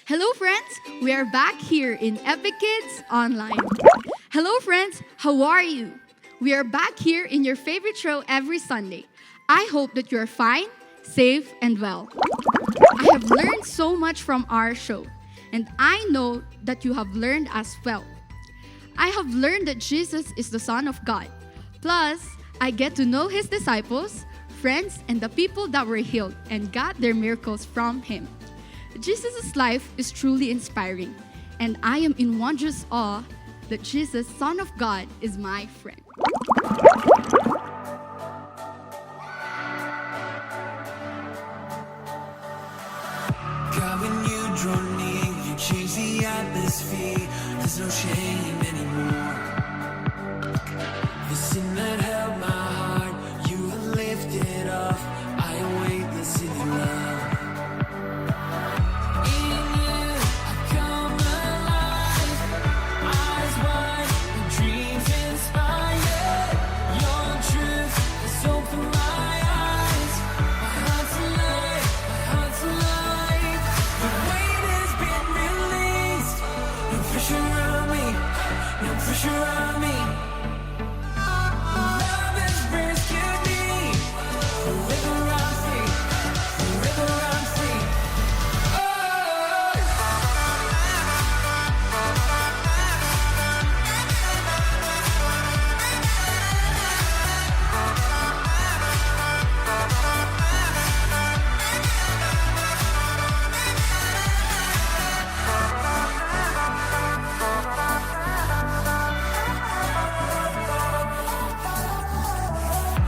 Hello, friends. We are back here in Epic Kids Online. Hello, friends. How are you? We are back here in your favorite show every Sunday. I hope that you are fine, safe, and well. I have learned so much from our show, and I know that you have learned as well. I have learned that Jesus is the Son of God. Plus, I get to know his disciples, friends, and the people that were healed and got their miracles from him. Jesus' life is truly inspiring, and I am in wondrous awe that Jesus, Son of God, is my friend. God, when you draw near, you change the atmosphere. There's no shame anymore. The sin that held my heart, you have lifted off. I await the city love. In you, I come alive. Eyes wide, and dreams inspired. Your truth has opened my eyes. My heart's alive, my heart's alive. The weight has been released. No pressure on me, no pressure on me. Love has rescued me. Forever I'm free, forever I'm free.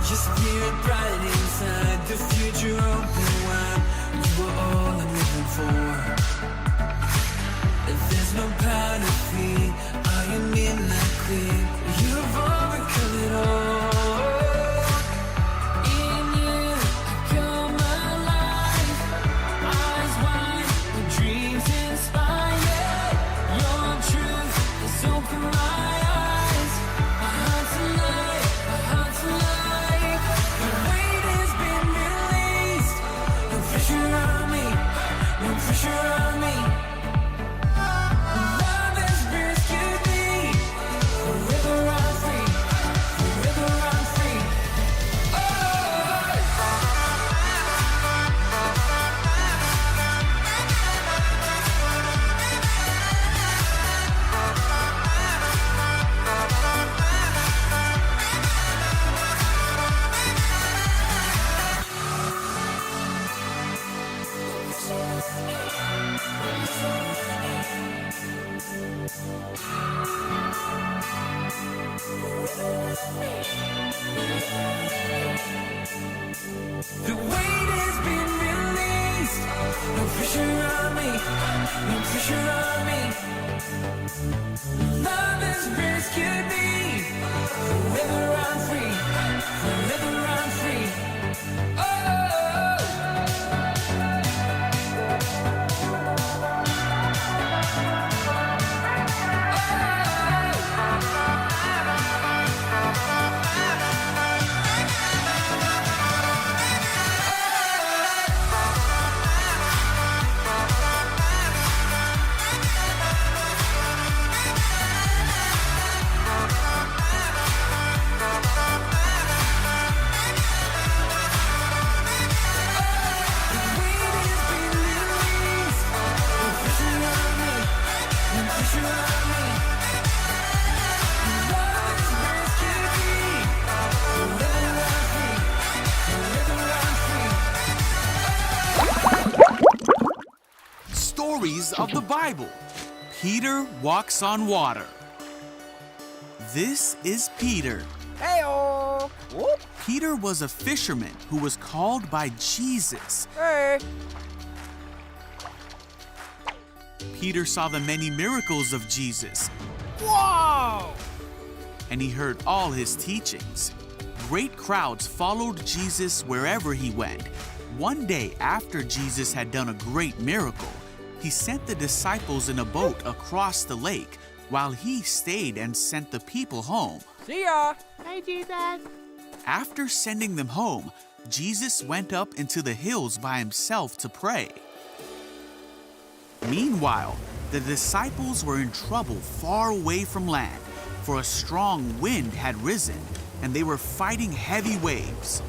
Your spirit bright inside, the future open wide. You are all I'm living for. If there's no power to fear, I am in the clear. You have overcome it all. In you, I come alive. Eyes wide, with dreams inspired. Your truth has opened my eyes. My heart's alive, my heart's alive. The weight has been released. No pressure on me, no pressure on me. Love has rescued me. Forever I'm free, forever I'm free. The weight has been released. No pressure on me, no pressure on me. Love has rescued me. Forever I'm free, forever I'm free. The weight has been released. No pressure on me, no pressure on me. Love has rescued me. Forever I'm free, forever I'm free. Stories of the Bible. Peter walks on water. This is Peter. Heyo! Whoop! Peter was a fisherman who was called by Jesus. Hey! Peter saw the many miracles of Jesus, Whoa! and he heard all his teachings. Great crowds followed Jesus wherever he went. One day after Jesus had done a great miracle, he sent the disciples in a boat across the lake while he stayed and sent the people home. See ya! Hey, Jesus! After sending them home, Jesus went up into the hills by himself to pray. Meanwhile, the disciples were in trouble far away from land, for a strong wind had risen, and they were fighting heavy waves.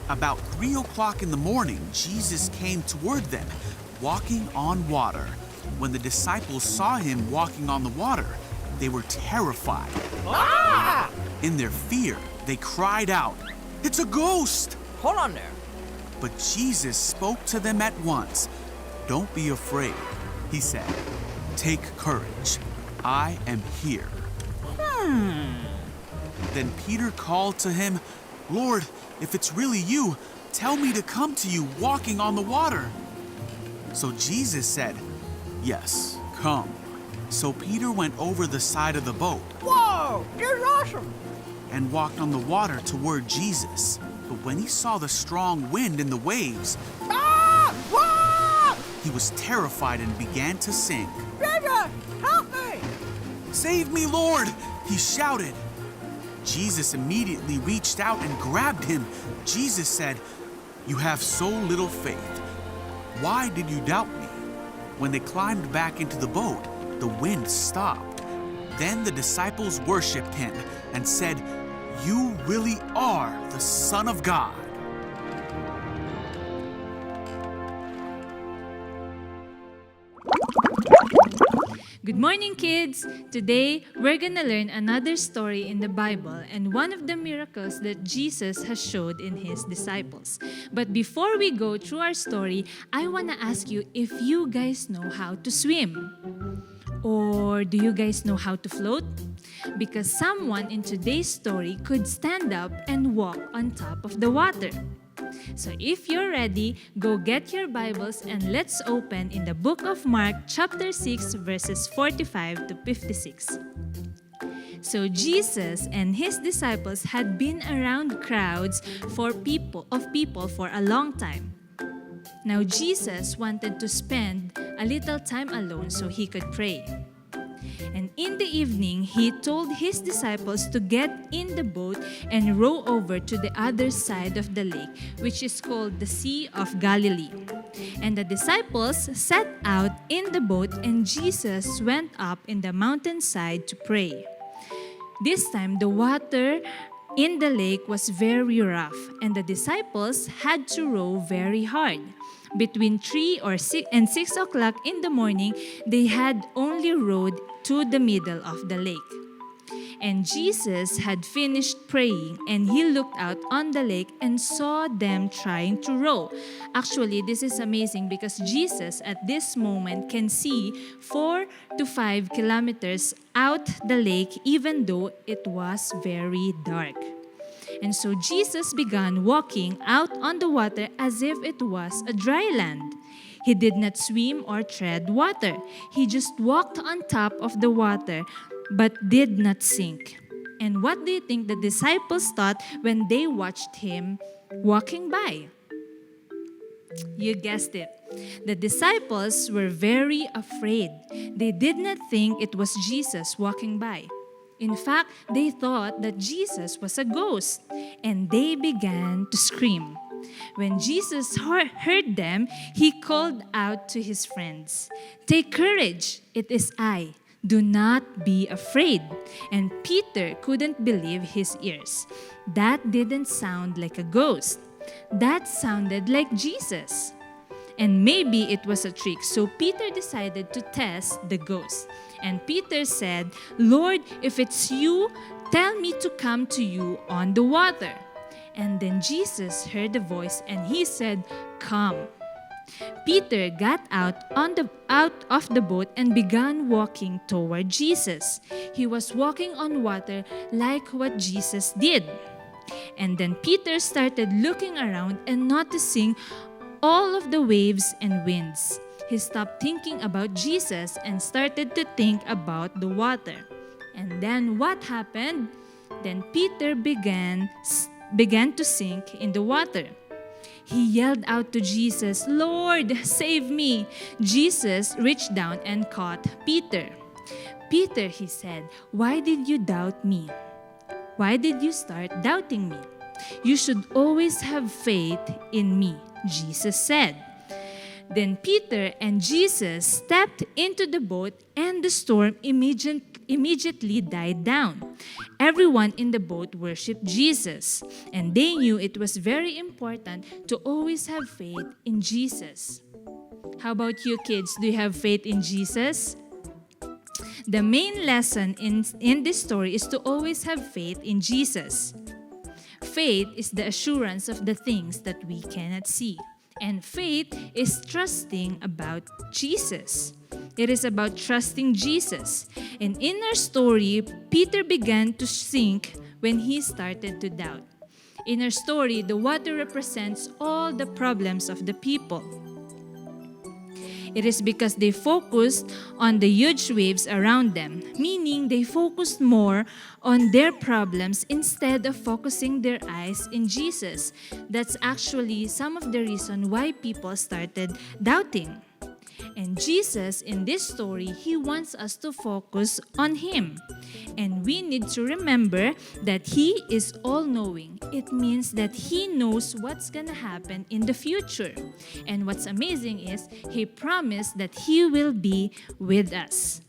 About 3 o'clock in the morning, Jesus came toward them, walking on water. When the disciples saw him walking on the water, they were terrified. In their fear, they cried out, "It's a ghost!" Hold on there. But Jesus spoke to them at once. "Don't be afraid," he said. "Take courage. I am here." Then Peter called to him, "Lord, if it's really you, tell me to come to you walking on the water." So Jesus said, "Yes, come." So Peter went over the side of the boat Whoa, this is awesome. and walked on the water toward Jesus. But when he saw the strong wind and the waves, Whoa! he was terrified and began to sink. Baby, help me! "Save me, Lord!" he shouted. Jesus immediately reached out and grabbed him. Jesus said, "You have so little faith. Why did you doubt me?" When they climbed back into the boat, the wind stopped. Then the disciples worshipped him and said, "You really are the Son of God." Good morning, kids! Today, we're gonna learn another story in the Bible and one of the miracles that Jesus has showed in his disciples. But before we go through our story, I wanna ask you if you guys know how to swim. Or do you guys know how to float? Because someone in today's story could stand up and walk on top of the water. So if you're ready, go get your Bibles and let's open in the book of Mark chapter 6 verses 45 to 56. So Jesus and his disciples had been around crowds of people for a long time. Now Jesus wanted to spend a little time alone so he could pray. And in the evening, he told his disciples to get in the boat and row over to the other side of the lake, which is called the Sea of Galilee. And the disciples set out in the boat, and Jesus went up in the mountainside to pray. This time, the water in the lake was very rough, and the disciples had to row very hard. Between 3 and 6 o'clock in the morning, they had only rowed to the middle of the lake. And Jesus had finished praying, and he looked out on the lake and saw them trying to row. Actually, this is amazing because Jesus at this moment can see 4 to 5 kilometers out the lake even though it was very dark. And so Jesus began walking out on the water as if it was a dry land. He did not swim or tread water. He just walked on top of the water, but did not sink. And what do you think the disciples thought when they watched him walking by? You guessed it. The disciples were very afraid. They did not think it was Jesus walking by. In fact, they thought that Jesus was a ghost, and they began to scream. When Jesus heard them, he called out to his friends, "Take courage, it is I. Do not be afraid." And Peter couldn't believe his ears. That didn't sound like a ghost. That sounded like Jesus. And maybe it was a trick, so Peter decided to test the ghost. And Peter said, "Lord, if it's you, tell me to come to you on the water." And then Jesus heard the voice and he said, "Come." Peter got out of the boat and began walking toward Jesus. He was walking on water like what Jesus did. And then Peter started looking around and noticing all of the waves and winds. He stopped thinking about Jesus and started to think about the water. And then what happened? Then Peter began to sink in the water. He yelled out to Jesus, "Lord, save me." Jesus reached down and caught Peter. "Peter," he said, "why did you doubt me? Why did you start doubting me? You should always have faith in me," Jesus said. Then Peter and Jesus stepped into the boat, and the storm immediately died down. Everyone in the boat worshiped Jesus, and they knew it was very important to always have faith in Jesus. How about you, kids? Do you have faith in Jesus? The main lesson in this story is to always have faith in Jesus. Faith is the assurance of the things that we cannot see. And faith is trusting about Jesus. It is about trusting Jesus. And in our story, Peter began to sink when he started to doubt. In our story, the water represents all the problems of the people. It is because they focused on the huge waves around them, meaning they focused more on their problems instead of focusing their eyes in Jesus. That's actually some of the reason why people started doubting. And Jesus, in this story, He wants us to focus on Him. And we need to remember that He is all-knowing. It means that He knows what's gonna happen in the future. And what's amazing is He promised that He will be with us.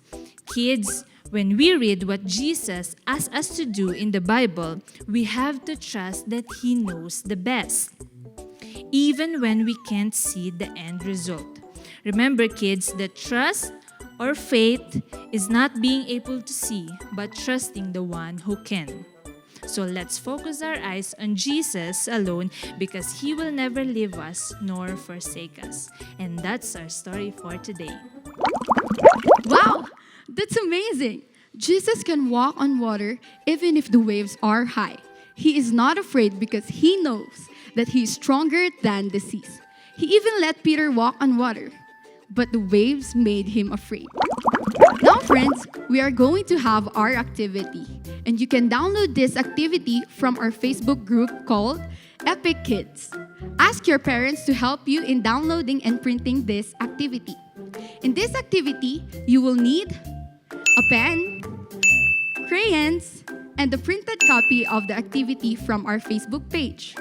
Kids, when we read what Jesus asks us to do in the Bible, we have to trust that He knows the best, even when we can't see the end result. Remember, kids, that trust or faith is not being able to see, but trusting the one who can. So let's focus our eyes on Jesus alone, because He will never leave us nor forsake us. And that's our story for today. Wow, that's amazing. Jesus can walk on water even if the waves are high. He is not afraid because He knows that He is stronger than the seas. He even let Peter walk on water, but the waves made him afraid. Now, friends, we are going to have our activity, and you can download this activity from our Facebook group called Epic Kids. Ask your parents to help you in downloading and printing this activity. In this activity, you will need a pen, crayons, and the printed copy of the activity from our Facebook page.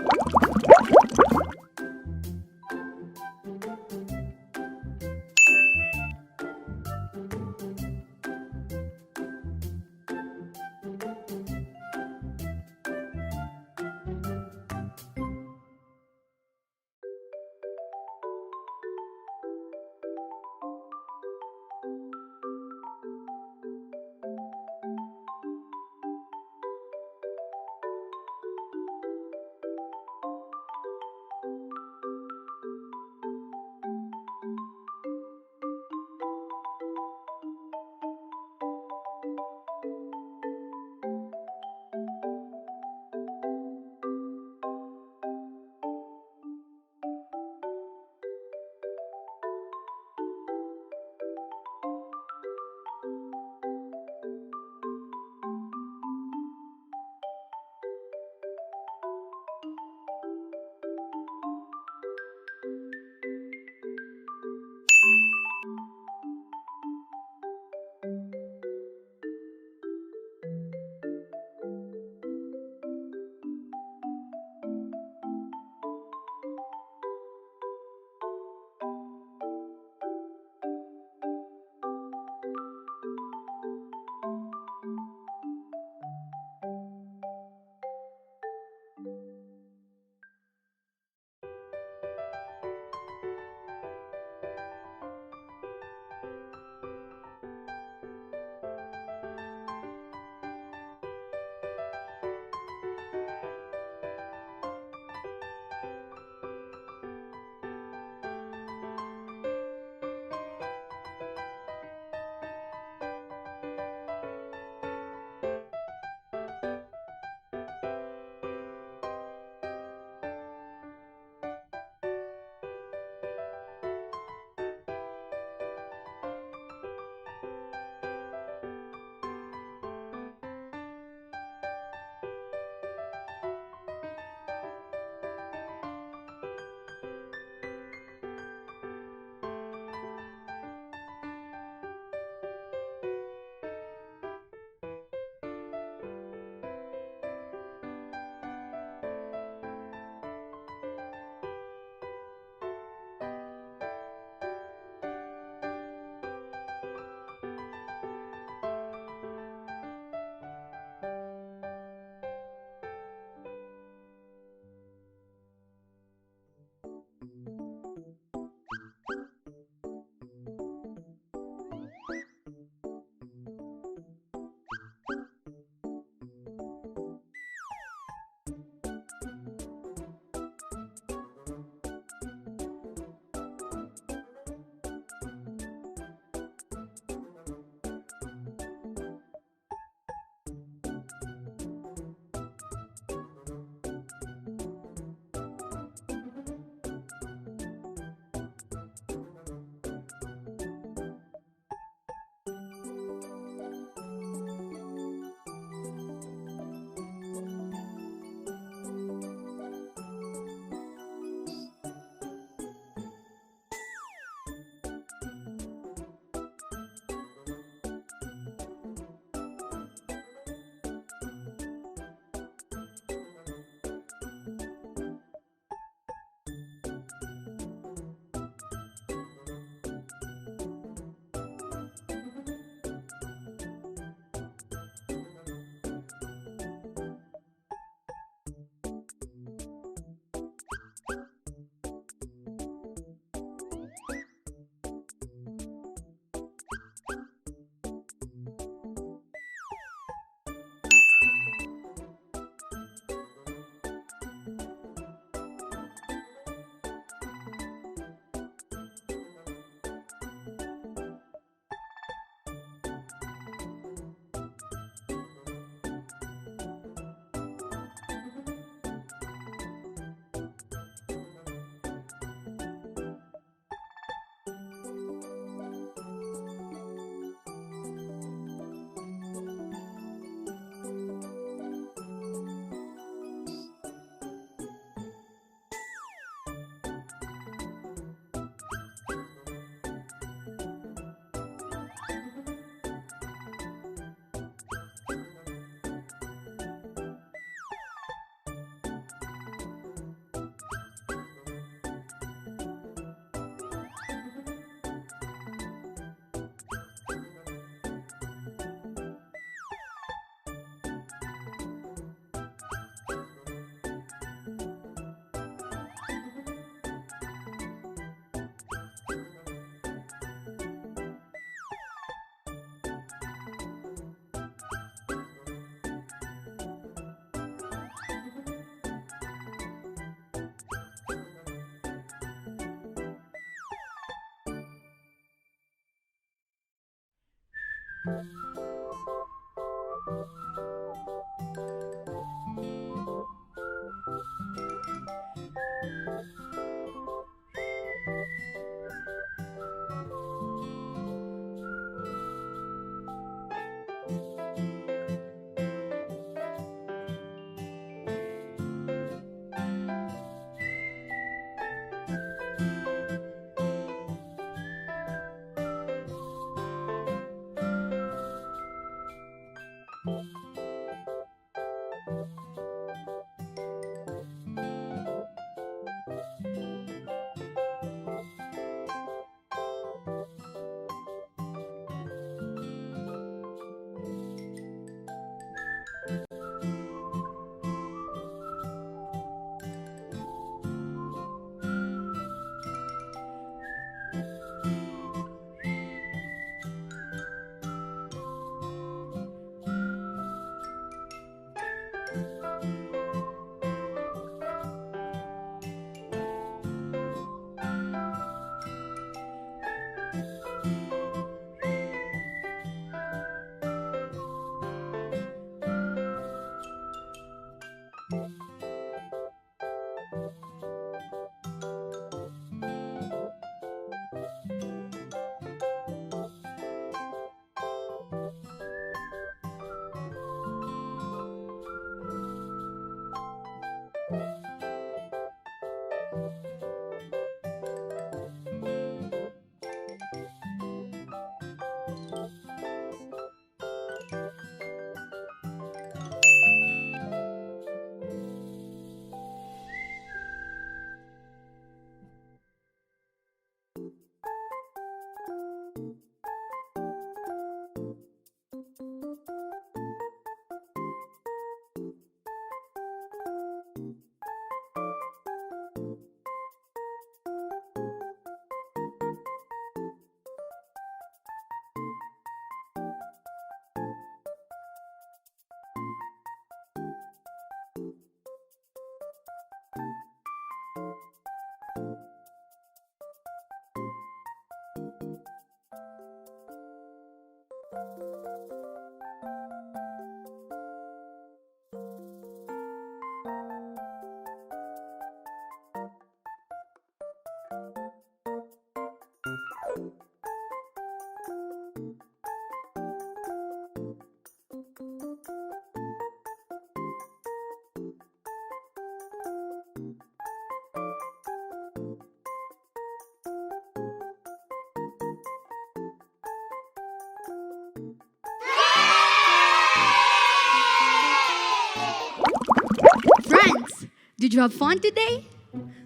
Friends, did you have fun today?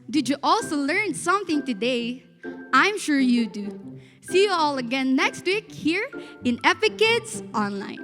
Did you also learn something today? I'm sure you do. See you all again next week here in Epic Kids Online.